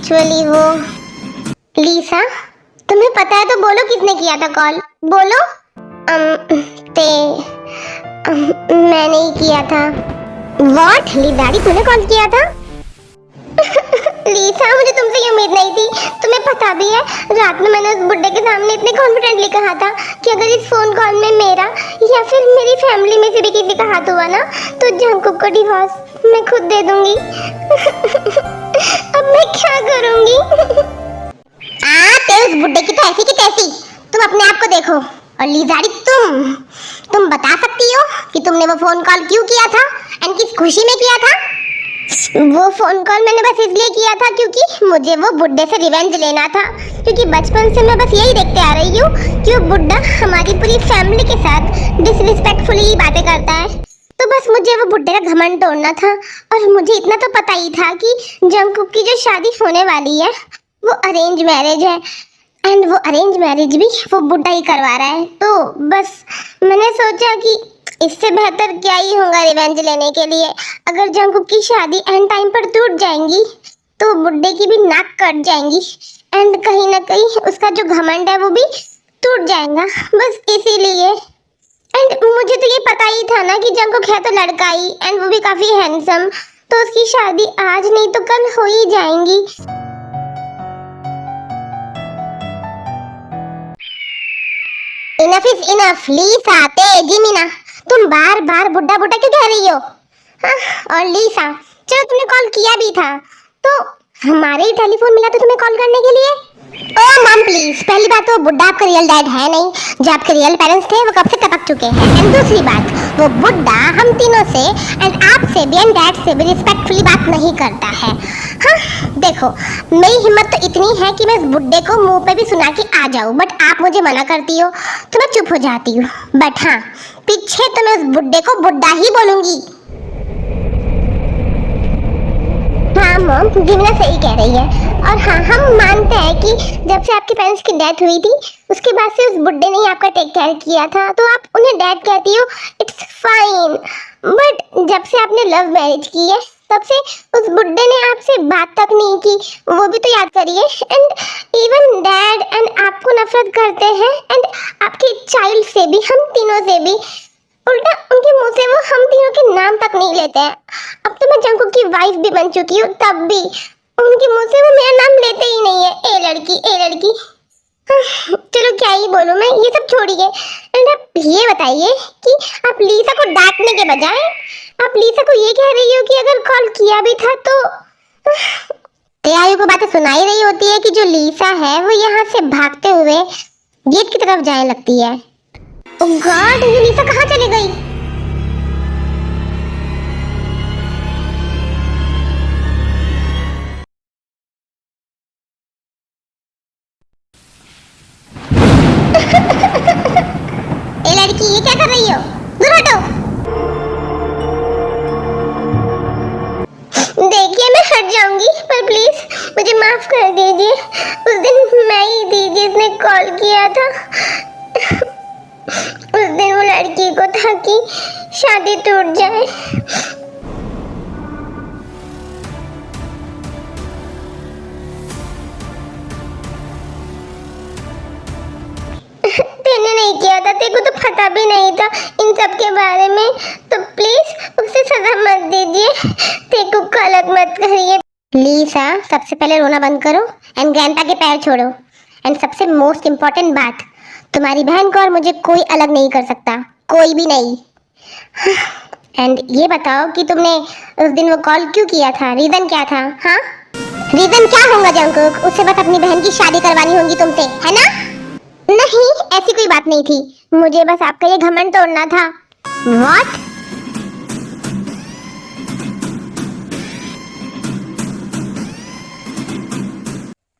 Actually वो लीसा, तुम्हें पता है तो बोलो किसने किया था कॉल, बोलो। ते मैंने ही किया था। व्हाट लिदारी, तूने कॉल किया था? लीसा, मुझे तुमसे ये उम्मीद नहीं थी। तुम्हें पता भी है रात में मैंने उस बुड्ढे के सामने इतने कॉन्फिडेंटली कहा था कि अगर इस फोन कॉल में मेरा या फिर मेरी फैमिली में से भी किसी का हाथ हुआ ना तो जंकुक को डिवोर्स मैं खुद दे दूंगी। अब मैं क्या करूंगी? उस बुड्ढे की तो ऐसी की तैसी, तुम अपने आप को देखो। और लिजारी, तुम बता सकती हो कि तुमने वो फोन कॉल क्यों किया था एंड किस खुशी में किया था? वो फोन कॉल मैंने बस इसलिए किया था क्योंकि मुझे वो बुड्ढे से रिवेंज लेना था, क्योंकि बचपन से मैं बस यही देखते आ रही हूँ कि वो बुड्ढा हमारी पूरी फैमिली के साथ डिसरिस्पेक्टफुली बातें करता है। तो बस मुझे वो बुड्ढे का घमंड तोड़ना था। और मुझे इतना तो पता ही था कि जंकुक की जो शादी होने वाली है वो अरेंज मैरिज है एंड वो अरेंज मैरिज भी वो बुड्ढा ही करवा रहा है। तो बस मैंने सोचा कि इससे बेहतर क्या ही होगा रिवेंज लेने के लिए। अगर जंकुक की शादी एंड टाइम पर टूट जाएंगी तो बुड्ढे की भी नाक कट जाएंगी एंड कहीं ना कहीं उसका जो घमंड है वो भी टूट जाएगा। बस इसीलिए। एंड मुझे तो ये पता ही था ना कि जंकुक है तो लड़का ही एंड वो भी काफी हैंडसम, तो उसकी शादी आज नहीं तो कल हो ही जाएंगी। इनफ इज इनफ लीसा, तेजिमिना, तुम बार बार बुड्ढा बुड्ढा क्यों कह रही हो? हाँ, और लीसा, चलो तुमने कॉल किया भी था तो हमारे ही टेलीफोन मिला था तुम्हें कॉल करने के लिए। ओ मम प्लीज, पहली बात तो बुड्ढा आपका रियल डैड है नहीं, जो आपके रियल पेरेंट्स थे वो कब से टपक चुके हैं। एंड दूसरी बात, वो बुड्ढा हम तीनों से एंड आपसे भी एंड डैड से भी रिस्पेक्टफुली बात नहीं करता है। हाँ देखो, मेरी हिम्मत तो इतनी है कि मैं इस बुड्ढे को मुंह पे भी सुना के आ जाऊं, बट आप मुझे मना करती हो तो मैं चुप हो जाती हूँ। बट हाँ, पीछे तो मैं उस बुड्ढे को बुड्ढा ही बोलूंगी। हाँ मॉम, जिमिना सही कह रही है। और हाँ, हम मानते हैं कि जब से आपके पेरेंट्स की डेथ हुई थी उसके बाद से उस बुड्ढे ने ही आपका टेक केयर किया था, तो आप उन्हें डैड कहती हो, इट्स फाइन। बट जब से आपने लव मैरिज की है तब से उस बुड्ढे ने आपसे बात तक नहीं की, वो भी तो याद करिए। एंड इवन डैड एंड आपको नफरत करते हैं एंड आपके चाइल्ड से भी, हम तीनों से भी। उल्टा उनके मुंह से वो हम तीनों के नाम तक नहीं लेते हैं। अब तो मैं जंकुक की वाइफ भी बन चुकी हूँ, तब भी उनके मुंह से वो मेरा नाम लेते ही नहीं है। ए लड़की, ए लड़की। चलो क्या ही बोलूं मैं, ये सब छोड़िए। एंड आप ये बताइए कि आप लीसा को डांटने के बजाय आप लीसा को ये कह रही हो कि अगर कॉल किया भी था तो तैयारियों को बातें सुनाई रही होती है कि जो लीसा है वो यहाँ से भागते हुए गेट की तरफ जाने लगती है। ओह गॉड, ये लीसा कहाँ चली गई? ए लड़की, ये क्या कर रही हो? दूर हटो। देखिए मैं हट जाऊंगी, पर प्लीज मुझे माफ कर दीजिए। उस दिन मैं ही थी जिसने कॉल किया था। उस दिन वो लड़की को था कि शादी टूट जाए। तेने नहीं किया था, तेरे को तो पता भी नहीं था इन सब के बारे में, तो प्लीज उसे सजा मत दीजिए, तेरे को गलत मत करिए। लीसा, सबसे पहले रोना बंद करो एंड ग्रैंडपा के पैर छोड़ो। एंड सबसे मोस्ट इम्पोर्टेंट बात, तुम्हारी बहन को और मुझे कोई अलग नहीं कर सकता, कोई भी नहीं। एंड ये बताओ कि तुमने उस दिन वो कॉल क्यों किया था, रीजन क्या था? हाँ, रीजन क्या होगा जंकुक? उससे बस अपनी बहन की शादी करवानी होगी तुमसे, है ना? नहीं, ऐसी कोई बात नहीं थी, मुझे बस आपका ये घमंड तोड़ना था। What?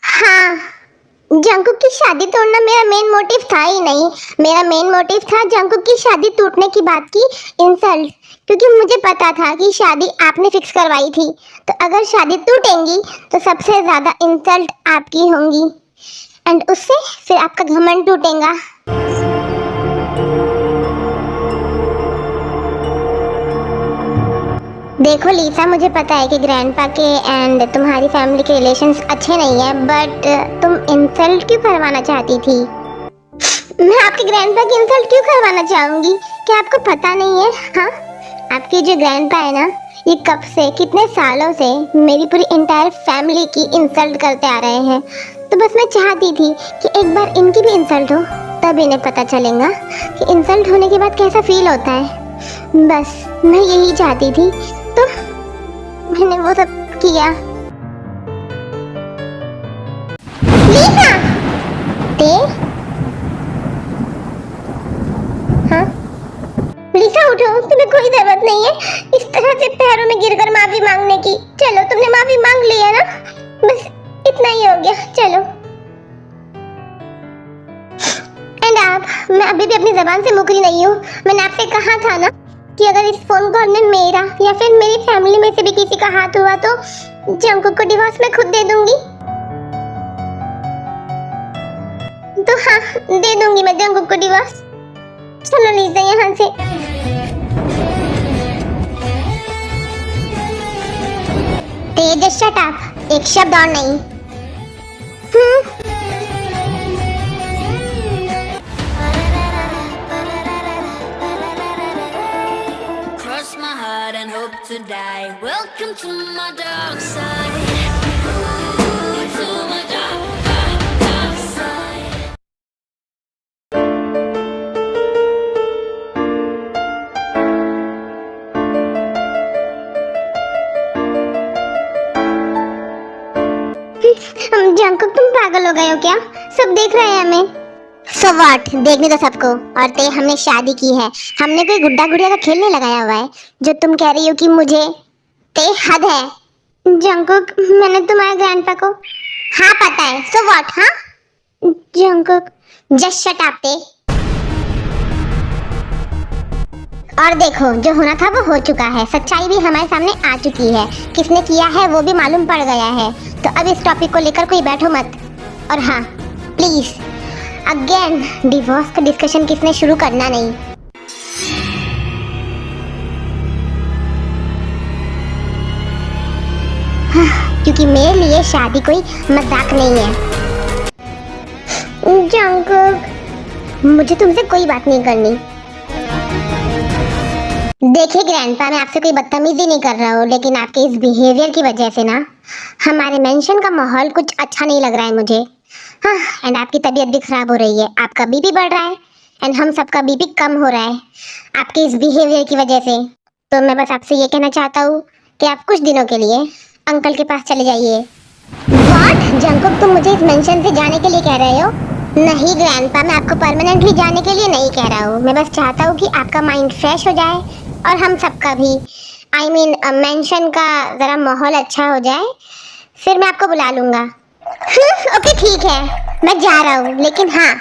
हाँ, जंकुक की शादी तोड़ना मेरा मेन मोटिव था ही नहीं। मेरा मेन मोटिव था जंकुक की शादी टूटने की बात की इंसल्ट, क्योंकि मुझे पता था कि शादी आपने फिक्स करवाई थी, तो अगर शादी टूटेंगी तो सबसे ज्यादा इंसल्ट आपकी होंगी एंड उससे फिर आपका घमंड टूटेगा। देखो लीसा, मुझे पता है कि ग्रैंडपा के एंड तुम्हारी फैमिली के रिलेशंस अच्छे नहीं है, बट तुम इंसल्ट क्यों करवाना चाहती थी? मैं आपके ग्रैंडपा की इंसल्ट क्यों करवाना चाहूंगी? क्या आपको पता नहीं है? हाँ, आपके जो ग्रैंडपा है ना, ये कब से, कितने सालों से मेरी पूरी इंटायर फैमिली की इंसल्ट करते आ रहे हैं। तो बस मैं चाहती थी कि एक बार इनकी भी इंसल्ट हो, तब इन्हें पता चलेगा कि इंसल्ट होने के बाद कैसा फील होता है। बस मैं यही चाहती थी, तो मैंने वो सब किया। लीसा, ते हाँ लीसा, उठो, तुम्हें कोई जरूरत नहीं है इस तरह से पैरों में गिरकर माफी मांगने की। चलो, तुमने माफी मांग ली है ना, बस इतना ही हो गया, चलो। एंड आप, मैं अभी भी अपनी जबान से मुकरी नहीं हूँ। मैंने आपसे कहा था ना कि अगर इस फोन कॉल में मेरा या फिर मेरी फैमिली में से भी किसी का हाथ हुआ तो जंकुक को डिवोर्स मैं खुद दे दूंगी। तो हाँ, दे दूंगी मैं जंकुक को डिवोर्स। चलो लीजिए यहाँ से। तेज शट अप, एक शब्द और नहीं। Cross my heart and hope to die. Welcome to my dark side. To my dark side. Jungkook, तुम पागल हो गए हो क्या? सब देख रहे हैं हमें। So what? देखने तो सबको। और ते, हमने शादी की है, हमने कोई गुड्डा गुड़िया का खेल नहीं लगाया हुआ है जो तुम कह रही हो कि मुझे। ते, हद है। जंकुक, मैंने तुम्हारे ग्रैंडपा को। हाँ पता है, so what? हाँ जंकुक, जस्ट शट अप ते। और देखो, जो होना था वो हो चुका है, सच्चाई भी हमारे सामने आ चुकी है, किसने किया है वो भी मालूम पड़ गया है। तो अब इस टॉपिक को लेकर कोई बैठो मत। और हाँ, प्लीज अगेन डिवोर्स का डिस्कशन किसने शुरू करना नहीं। हाँ, क्योंकि मेरे लिए शादी कोई मजाक नहीं है। जंकुक, मुझे तुमसे कोई बात नहीं करनी। देखिए ग्रैंडपा, मैं आपसे कोई बदतमीजी नहीं कर रहा हूँ, लेकिन आपके इस बिहेवियर की वजह से ना हमारे मेंशन का माहौल कुछ अच्छा नहीं लग रहा है मुझे। हाँ, एंड आपकी तबीयत भी खराब हो रही है, आपका बीपी बढ़ रहा है एंड हम सबका बीपी कम हो रहा है आपके इस बिहेवियर की वजह से। तो मैं बस आपसे ये कहना चाहता हूँ कि आप कुछ दिनों के लिए अंकल के पास चले जाइए। व्हाट? जंकुक, तुम मुझे इस मेंशन से जाने के लिए कह रहे हो? नहीं ग्रैंडपा, मैं आपको परमानेंटली जाने के लिए नहीं कह रहा हूँ, मैं बस चाहता हूँ कि आपका माइंड फ्रेश हो जाए और हम सबका भी, आई मीन मेंशन का जरा माहौल अच्छा हो जाए, फिर मैं आपको बुला लूंगा। ओके ठीक है, मैं जा रहा हूँ, लेकिन हाँ,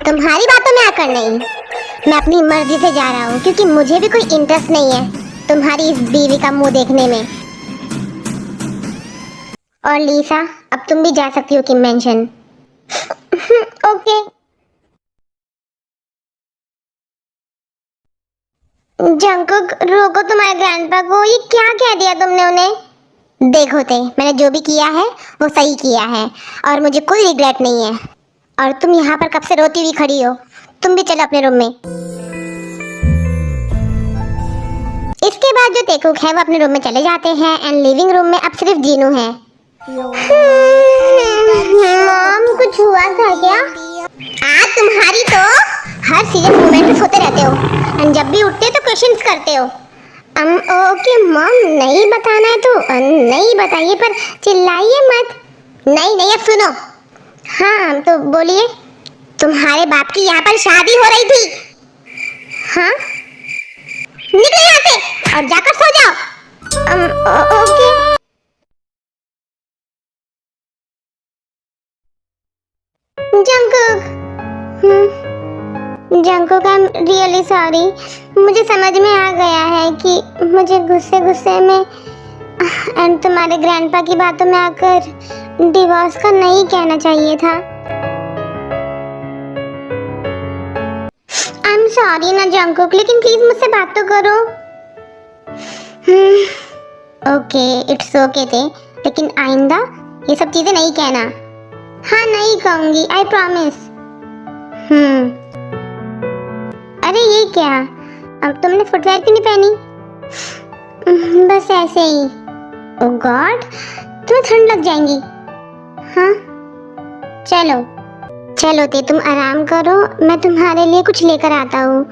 तुम्हारी बातों में आकर नहीं। मैं अपनी मर्जी से जा रहा हूँ क्योंकि मुझे भी कोई इंटरेस्ट नहीं है तुम्हारी इस बीवी का मुंह देखने में। और लीसा, अब तुम भी जा सकती हो कि मेंशन। ओके। जंकुक, रोको तुम्हारे ग्रैंडपा को, ये क्या कह दिया तुमने उन्हें? देखो ते, मैंने जो भी किया है वो सही किया है और मुझे कोई रिग्रेट नहीं है। और तुम यहाँ पर कब से रोती हुई खड़ी हो? तुम भी चलो अपने रूम में। इसके बाद जो तेकुक है वो अपने रूम में चले जाते हैं एंड लिविंग रूम में अब सिर्फ जीनू है। मॉम, कुछ हुआ था क्या? तुम्हारी तो हर सीरियस मोमेंट में सोते रहते हो एंड जब भी उठते हो तो क्वेश्चंस करते हो। ओके मॉम, नहीं बताना है तो नहीं बताइए, पर चिल्लाइए मत। नहीं नहीं, अब सुनो। हाँ तो बोलिए। तुम्हारे बाप की यहाँ पर शादी हो रही थी। हाँ, निकलो यहाँ से और जाकर सो जाओ। Okay. Jungkook, Jungkook, I am really sorry. मुझे समझ में आ गया है कि मुझे गुस्से गुस्से में एंड तुम्हारे ग्रैंडपा की बातों में आकर डिवोर्स का नहीं कहना चाहिए था। आई एम सॉरी ना जंकुक, लेकिन प्लीज मुझसे बात तो करो। ओके, इट्स ओके थे, लेकिन आइंदा ये सब चीजें नहीं कहना। हाँ नहीं कहूंगी, आई प्रॉमिस। अरे ये क्या, अब तुमने फुटवेयर भी नहीं पहनी? बस ऐसे ही। ओह गॉड, तुम्हें ठंड लग जाएंगी। हाँ चलो चलो ते तुम आराम करो, मैं तुम्हारे लिए कुछ लेकर आता हूँ।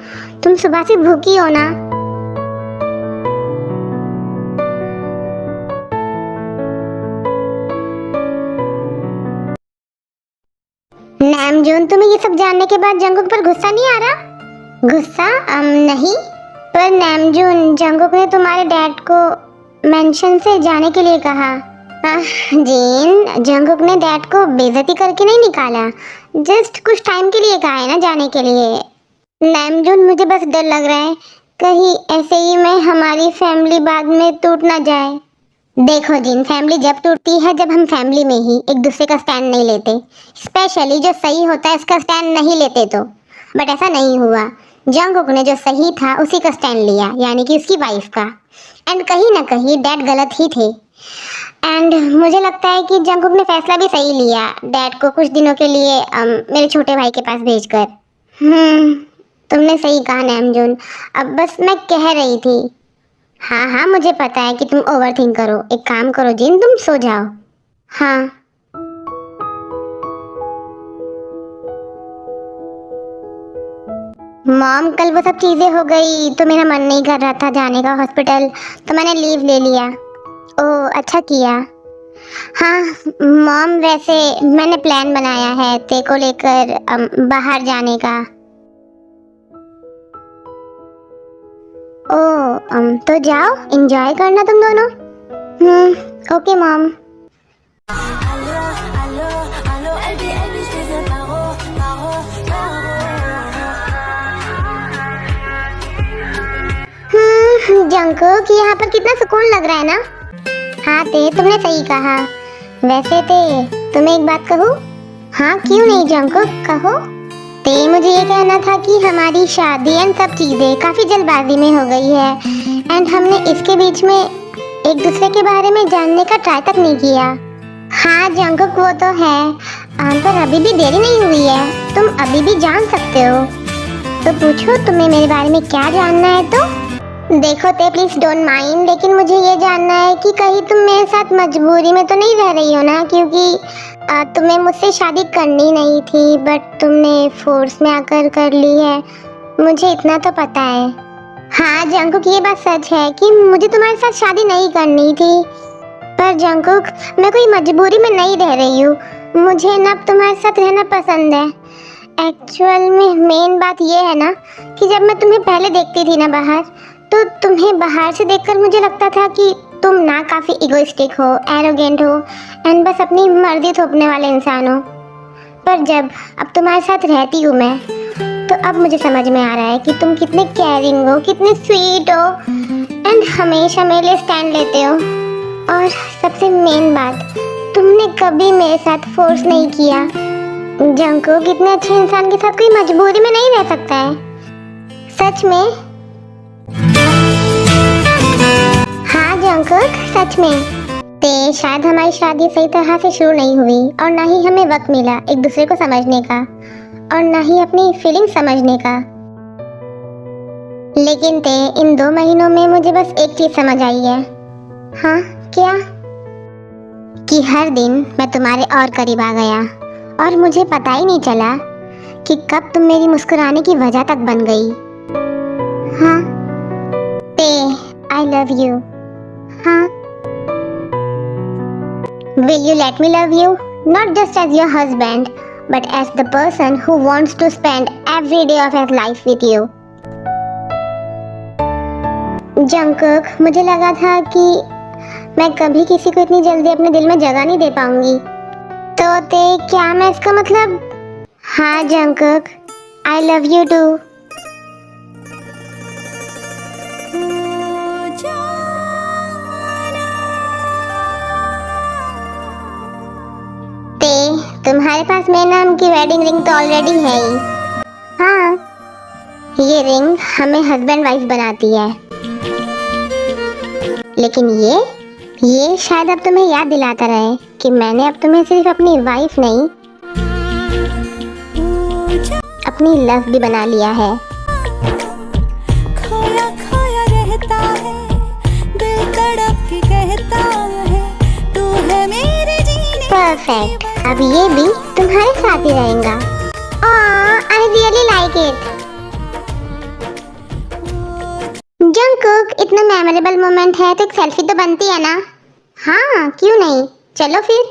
तुम सुबह से भूखी हो ना। नामजोन, तुम्हें ये सब जानने के बाद जंगकुक पर गुस्सा नहीं आ रहा? गुस्सा? नहीं, पर नामजोन, जंगकुक ने तुम्हारे डैड को मेंशन से जाने के लिए कहा। जीन, जंगकुक ने डैड को बेइज्जती करके नहीं निकाला, जस्ट कुछ टाइम के लिए कहा है ना जाने के लिए। नामजोन, मुझे बस डर लग रहा है कहीं ऐसे ही में हमारी फैमिली बाद में टूट ना जाए। देखो जिन, फैमिली जब टूटती है जब हम फैमिली में ही एक दूसरे का स्टैंड नहीं लेते, स्पेशली जो सही होता है उसका स्टैंड नहीं लेते तो। बट ऐसा नहीं हुआ, जंगकुक ने जो सही था उसी का स्टैंड लिया, यानी कि उसकी वाइफ का। एंड कहीं ना कहीं डैड गलत ही थे। एंड मुझे लगता है कि जंगकुक ने फैसला भी सही लिया, डैड को कुछ दिनों के लिए मेरे छोटे भाई के पास भेजकर। तुमने सही कहा नामजोन, अब बस मैं कह रही थी। हाँ हाँ मुझे पता है कि तुम ओवर थिंक करो। एक काम करो जिन, तुम सो जाओ। हाँ मॉम, कल वो सब चीजें हो गई तो मेरा मन नहीं कर रहा था जाने का हॉस्पिटल, तो मैंने लीव ले लिया। ओह अच्छा किया। हाँ मॉम, वैसे मैंने प्लान बनाया है ते को लेकर बाहर जाने का। ओह तो जाओ, एंजॉय करना तुम दोनों। Okay mom. जंगकुक, यहाँ पर कितना सुकून लग रहा है ना। हाँ ते, तुमने सही कहा। वैसे ते, तुम्हें एक बात कहूँ? हाँ क्यों नहीं जंगकुक, कहो। ते, मुझे ये कहना था कि हमारी शादी एंड सब चीजें काफी जल्दबाजी में हो गई है, एंड हमने इसके बीच में एक दूसरे के बारे में जानने का ट्राई तक नहीं किया। हाँ जंगकुक वो तो है, पर अभी भी देरी नहीं हुई है, तुम अभी भी जान सकते हो। तो पूछो तुम्हें मेरे बारे में क्या जानना है। तो देखो ते, प्लीज डोंट माइंड, लेकिन मुझे ये जानना है कि कहीं तुम मेरे साथ मजबूरी में तो नहीं रह रही हो ना, क्योंकि तुम्हें मुझसे शादी करनी नहीं थी बट तुमने फोर्स में आकर कर ली है, मुझे इतना तो पता है। हाँ जंगकुक, ये बात सच है कि मुझे तुम्हारे साथ शादी नहीं करनी थी, पर जंगकुक मैं कोई मजबूरी में नहीं रह रही हूँ, मुझे ना तुम्हारे साथ रहना पसंद है। एक्चुअल में मेन बात ये है ना कि जब मैं तुम्हें पहले देखती थी ना बाहर, तो तुम्हें बाहर से देखकर मुझे लगता था कि तुम ना काफ़ी इगोइस्टिक हो, एरोगेंट हो, एंड बस अपनी मर्जी थोपने वाले इंसान हो। पर जब अब तुम्हारे साथ रहती हूँ मैं, तो अब मुझे समझ में आ रहा है कि तुम कितने केयरिंग हो, कितने स्वीट हो, एंड हमेशा मेरे लिए स्टैंड लेते हो। और सबसे मेन बात, तुमने कभी मेरे साथ फोर्स नहीं किया। जंगकुक, इतने अच्छे इंसान के साथ कोई मजबूरी में नहीं रह सकता है, सच में। हाँ जंगकुक, सच में। ते, शायद हमारी शादी सही तरह से शुरू नहीं हुई, और ना ही हमें वक्त मिला एक दूसरे को समझने का, और ना ही अपनी फीलिंग समझने का। लेकिन ते, इन 2 महीनों में मुझे बस एक चीज समझ आई है। हाँ क्या? कि हर दिन मैं तुम्हारे और करीब आ गया, और मुझे पता ही नहीं चला कि कब तुम मेरी मुस्कुराने की वजह तक बन गई। हाँ ते, आई लव यू। हाँ, will you let me love you, not just as your husband, but as the person who wants to spend every day of his life with you. Jungkook, मुझे लगा था कि मैं कभी किसी को इतनी जल्दी अपने दिल में जगह नहीं दे पाऊंगी। तो ते, क्या मैं इसका मतलब? हाँ Jungkook, I love you too. तुम्हारे पास मेरे नाम की वेडिंग रिंग तो ऑलरेडी है ही। हाँ, ये रिंग हमें हस्बैंड वाइफ बनाती है, लेकिन ये ये शायद अब तुम्हें याद दिलाता रहे कि मैंने अब तुम्हें सिर्फ अपनी वाइफ नहीं, अपनी लव भी बना लिया है। खोया खोया रहता है, दिल तड़प के कहता है, तू है मेरे जीने। परफेक्ट, अब ये भी तुम्हारे साथ ही रहेगा। I really like it. Jungkook, इतना मेमोरेबल मोमेंट है तो एक सेल्फी तो बनती है ना? हाँ, क्यों नहीं? चलो फिर।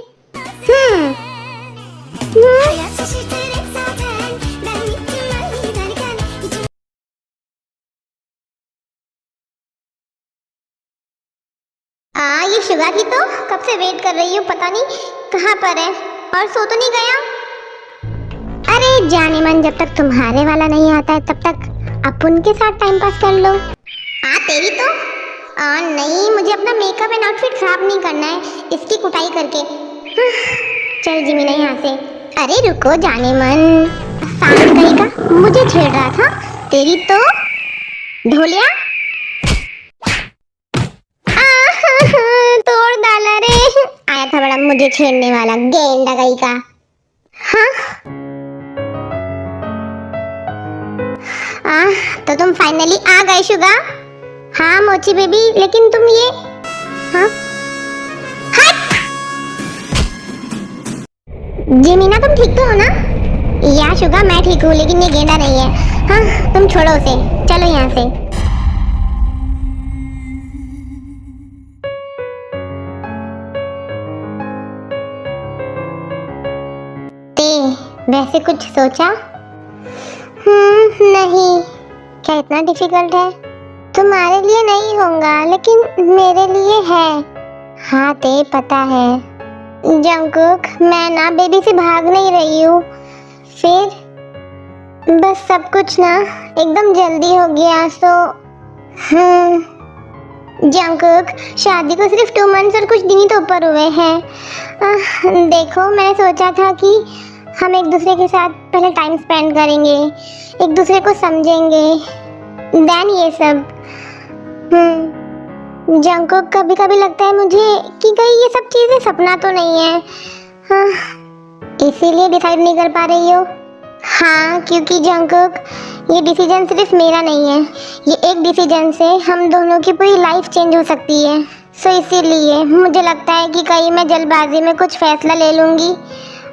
ये शुगा की तो कब से वेट कर रही हूँ, पता नहीं कहाँ पर है। और सो तो नहीं गया? अरे जाने मन, जब तक तुम्हारे वाला नहीं आता है तब तक अपन के साथ टाइम पास कर लो। तेरी तो नहीं, मुझे अपना मेकअप एंड आउटफिट खराब नहीं करना है इसकी कुटाई करके। चल जिमीना यहाँ से। अरे रुको जाने मन, सांप का मुझे छेड़ रहा था। तेरी तो ढोलिया तोड़ डाला रे। आया था बड़ा मुझे छेड़ने वाला गेंडा गई का। हाँ तो तुम फाइनली आ गए शुगा। हाँ मोची बेबी, लेकिन तुम ये हाँ जिमीना तुम ठीक तो हो ना? या शुगा मैं ठीक हूँ, लेकिन ये गेंडा नहीं है। हाँ तुम छोड़ो उसे, चलो यहाँ से। वैसे कुछ सोचा? नहीं। क्या इतना डिफिकल्ट है? तुम्हारे लिए नहीं होगा लेकिन मेरे लिए है। हाँ ते पता है। जंगकुक, मैं ना बेबी से भाग नहीं रही हूँ, फिर बस सब कुछ ना एकदम जल्दी हो गया। सो जंगकुक, शादी को सिर्फ 2 मंथ्स और कुछ दिन ही तो ऊपर हुए हैं। देखो मैंने सोचा था कि हम एक दूसरे के साथ पहले टाइम स्पेंड करेंगे, एक दूसरे को समझेंगे, देन ये सब। जंगकुक, कभी कभी लगता है मुझे कि कहीं ये सब चीजें सपना तो नहीं है। हाँ, इसीलिए डिसाइड नहीं कर पा रही हो। हाँ क्योंकि जंगकुक, ये डिसीजन सिर्फ मेरा नहीं है, ये एक डिसीजन से हम दोनों की पूरी लाइफ चेंज हो सकती है। सो इसीलिए मुझे लगता है कि कहीं मैं जल्दबाजी में कुछ फैसला ले लूँगी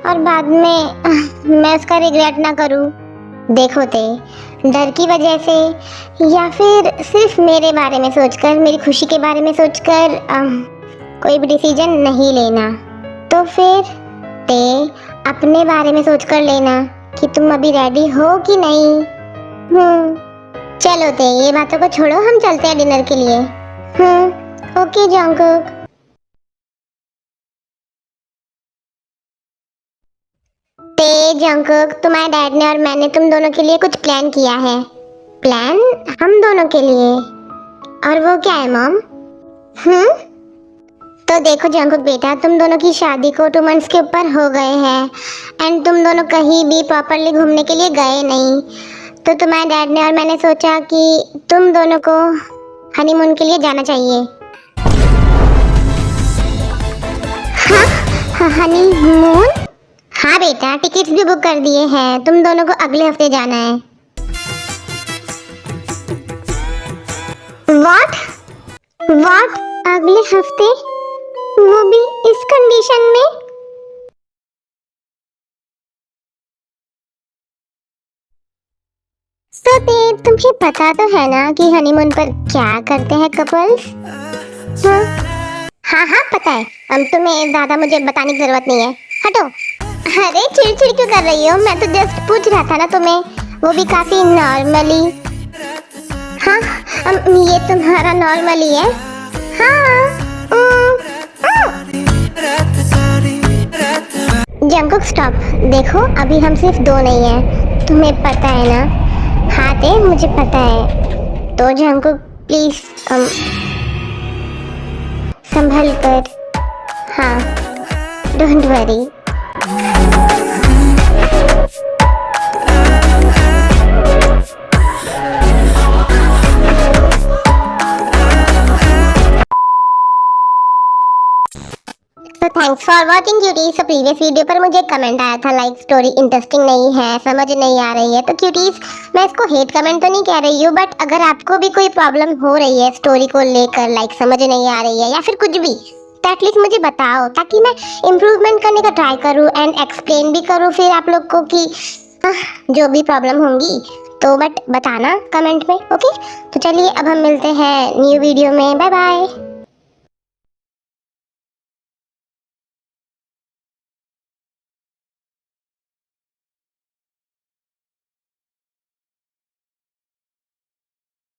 और बाद में मैं उसका रिग्रेट ना करूं। देखो ते, डर की वजह से या फिर सिर्फ मेरे बारे में सोचकर, मेरी खुशी के बारे में सोचकर कोई भी डिसीजन नहीं लेना। तो फिर ते अपने बारे में सोचकर लेना कि तुम अभी रेडी हो कि नहीं। चलो ते, ये बातों को छोड़ो, हम चलते हैं डिनर के लिए। Okay Jungkook. जंगकुक, तुम्हारे डैड ने और मैंने तुम दोनों के लिए कुछ प्लान किया है। प्लान हम दोनों के लिए? और वो क्या है मॉम? तो देखो जंगकुक बेटा, तुम दोनों की शादी को 2 मंथ्स के ऊपर हो गए हैं एंड तुम दोनों कहीं भी प्रॉपरली घूमने के लिए गए नहीं। तो तुम्हारे डैड ने और मैंने सोचा कि तुम दोनों को हनीमून के लिए जाना चाहिए। हाँ, हनीमून? हाँ बेटा, टिकट्स भी बुक कर दिए हैं, तुम दोनों को अगले हफ्ते जाना है। What? अगले हफ्ते? वो भी इस कंडीशन में? तुम्हें पता तो है ना कि हनीमून पर क्या करते हैं कपल्स? हाँ पता है, अब तुम्हें ज्यादा मुझे बताने की जरूरत नहीं है, हटो। अरे चिड़चिड़ क्यों कर रही हो? मैं तो जस्ट पूछ रहा था ना तुम्हें, वो भी काफी नॉर्मली। हाँ ये तुम्हारा नॉर्मली है। जंगकुक स्टॉप, देखो अभी हम सिर्फ 2 नहीं हैं, तुम्हें पता है ना? हाँ ते मुझे पता है। तो जंगकुक प्लीज संभल कर। हाँ डोंट वरी। तो थैंक्स फॉर वॉचिंग क्यूटीज। तो प्रीवियस वीडियो पर मुझे कमेंट आया था लाइक स्टोरी इंटरेस्टिंग नहीं है, समझ नहीं आ रही है। तो क्यूटीज मैं इसको हेट कमेंट तो नहीं कह रही हूँ, बट अगर आपको भी कोई प्रॉब्लम हो रही है स्टोरी को लेकर, लाइक समझ नहीं आ रही है या फिर कुछ भी, तो एटलीस्ट मुझे बताओ ताकि मैं इम्प्रूवमेंट करने का ट्राई करूँ एंड एक्सप्लेन भी करूँ फिर आप लोग को कि जो भी प्रॉब्लम होंगी तो बट बताना कमेंट में। ओके, तो चलिए अब हम मिलते हैं न्यू वीडियो में। Bye bye.